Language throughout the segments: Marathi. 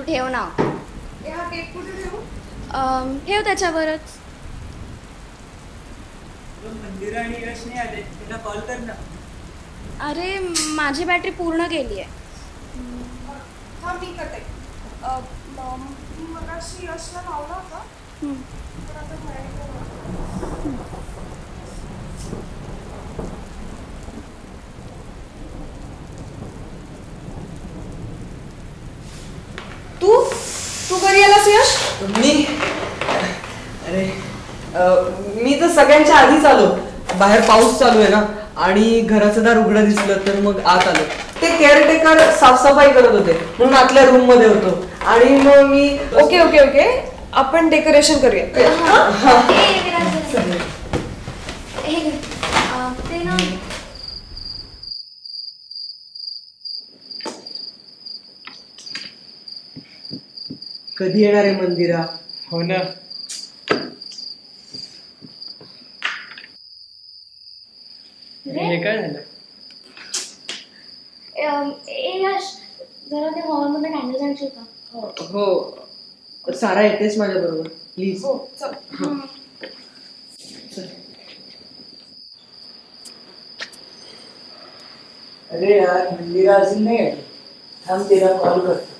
ठेव ना. हा केक कुठे ठेवू? ठेव त्याच्यावरच. मंदिरा आणि यश नाही आले, त्यांना कॉल कर ना. अरे माझी बॅटरी पूर्ण गेली आहे. हा मी करते. मी मगाशी यशला लावला होता पण आता तू तू घरी आलास यश? मी अरे मी तर सगळ्यांच्या आधीच आलो. बाहेर पाऊस चालू आहे ना आणि घराचं दार उघडं दिसलं तर मग आत आलो. ते केअरटेकर साफसफाई करत होते म्हणून आतल्या रूम मध्ये होतो आणि मग मी ओके ओके ओके आपण डेकोरेशन करूया. ते ना कधी येणार आहे मंदिरा? हो ना. हे काय झालं? यश जरा ते हॉलमध्ये कॅन्डल्स आणशील का? हो सारा येतेस माझ्या बरोबर प्लीज. हो चल. अरे यार मंदिरा अजून नाही आली. थांब तिला कॉल करतो.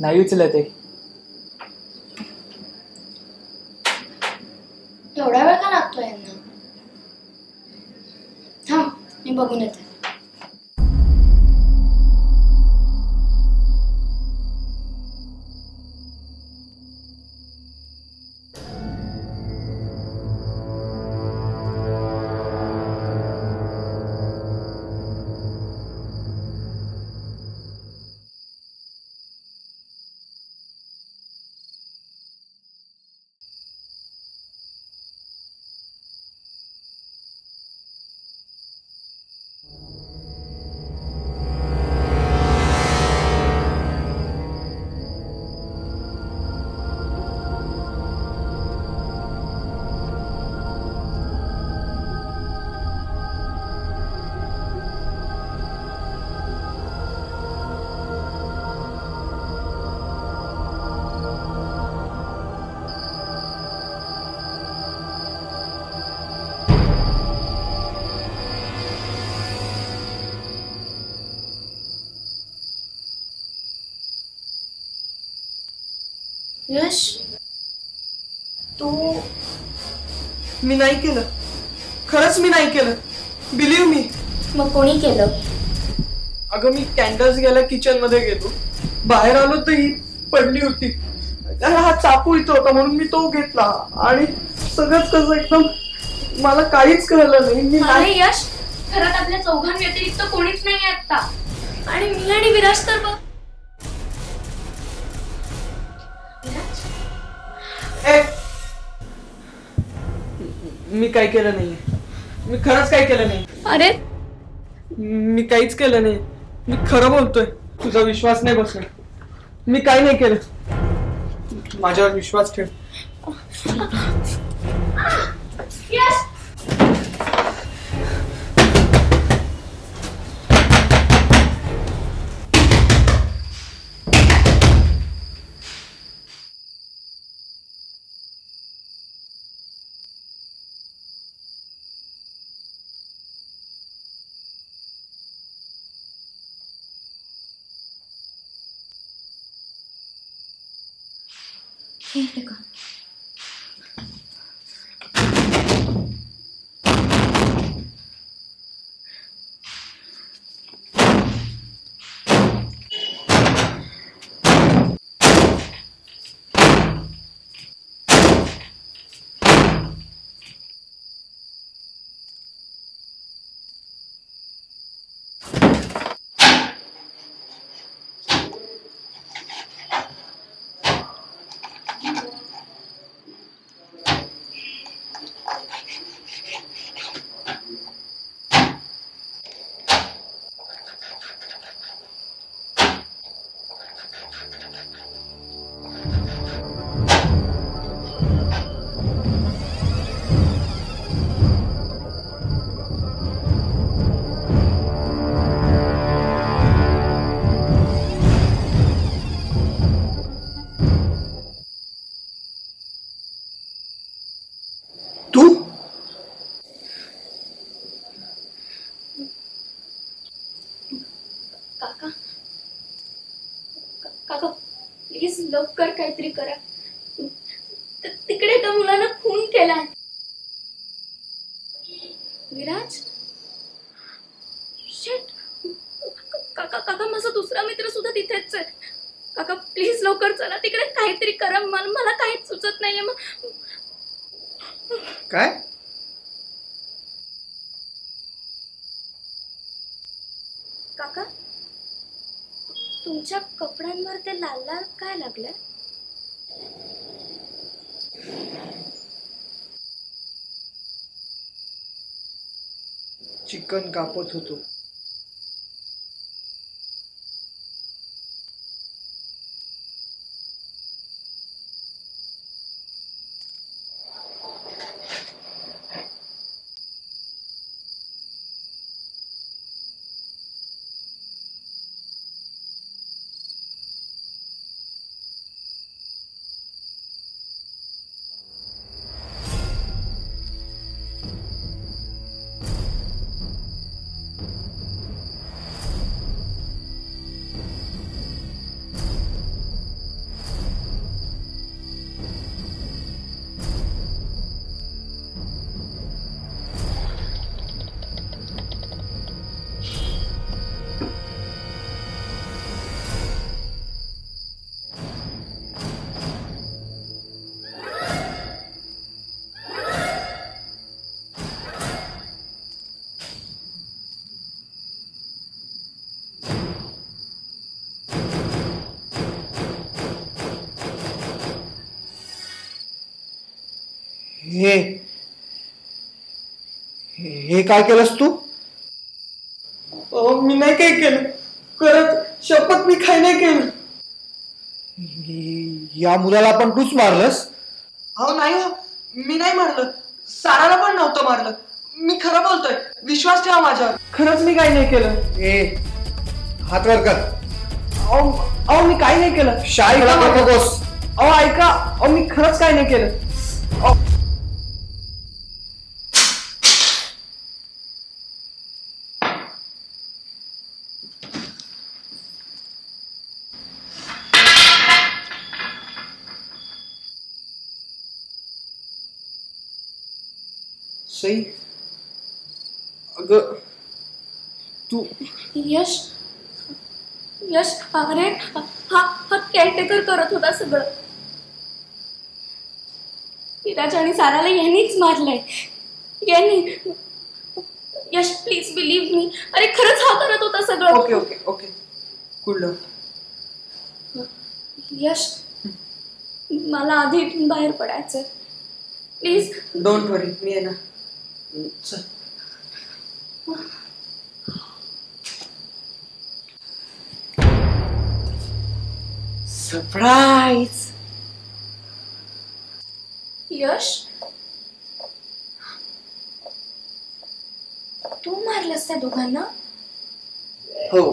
नाही उचलत आहे. एवढा वेळ का लागतोय यांना? थांब मी बघून येते. यश तू मी नाही केलं. खरंच मी नाही केलं. बिलीव्ह मी. मग कोणी केलं? अगं मी कॅन्डल्स घ्यायला किचन मध्ये गेलो. बाहेर आलो तर ही पडली होती. हा चाकू इथं होता म्हणून मी तो घेतला आणि सगळंच कसं एकदम मला काहीच कळलं नाही. मी अरे यश घरात आपल्या चौघांव्यतिरिक्त कोणीच नाही आता आणि मी आणि विराज तर बघ. मी काय केलं नाही. मी खरंच काय केलं नाही. अरे मी काहीच केलं नाही. मी खरं बोलतोय. तुझा विश्वास नाही बसला. मी काही नाही केलं. माझ्यावर विश्वास ठेव. यश हे का? तू काका काका प्लीज लवकर काहीतरी करा. तिकडे त्या मुलानं खून केलाय. विराज शेट. काका काका माझा दुसरा मित्र सुद्धा तिथेच आहे. काका प्लीज लवकर चला तिकडे काहीतरी करा. मला काहीच सुचत नाहीये. काय काका तुमच्या कपड्यांवर ते लाल लाल काय लागलंय? चिकन कापत होतो. हे हे काय केलंस तू? मी नाही काही केलं. खरंच शपथ मी काही नाही केलं. या मुलाला पण तूच मारलंस? हो नाही हो, मी नाही मारलं. साराला पण नव्हतं मारलं. मी खरं बोलतोय, विश्वास ठेवा माझ्यावर. खरंच मी काही नाही केलं. ए हात वर कर. अहो मी काही नाही केलं. शाही करू नकोस. अहो ऐका, अहो मी खरंच काही नाही केलं. सई अगं तू यश यश अरे हा केअरटेकर करत होता सगळं. विराज आणि साराला यांनीच मारलंय. यांनी. यश प्लीज बिलीव्ह मी. अरे खरंच हा करत होता सगळं. ओके ओके ओके कुठलं? यश मला आधी इथून बाहेर पडायचंय. प्लीज डोंट वरी, मी आहे ना. चल. सरप्राईज. यश तू मारलंस त्या दोघांना? हो,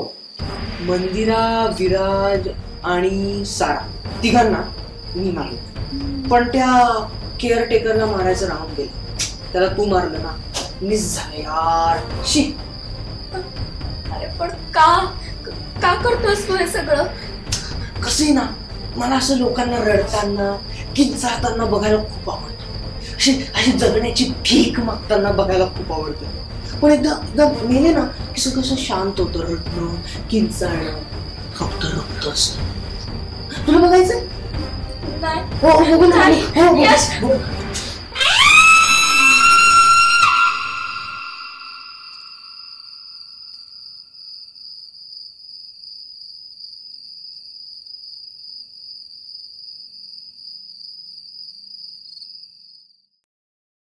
मंदिरा, विराज आणि सारा तिघांना मी मारलं. पण त्या केअरटेकरला मारायचं राहून गेलं. त्याला तू मारलं ना, मिस झालं यार. शी. अरे पण का करतोस तू हे सगळं? कसंही ना, मला असं लोकांना रडताना किंचाळताना बघायला खूप आवडतं. अशी जगण्याची भीक मागताना बघायला खूप आवडतं. पण एकदा मेले ना की सगळं कसं शांत होतं. रडणं, किंचाळणं, फक्त रक्त असतं. तुला बघायचं? नाही. हो, नाही. यश.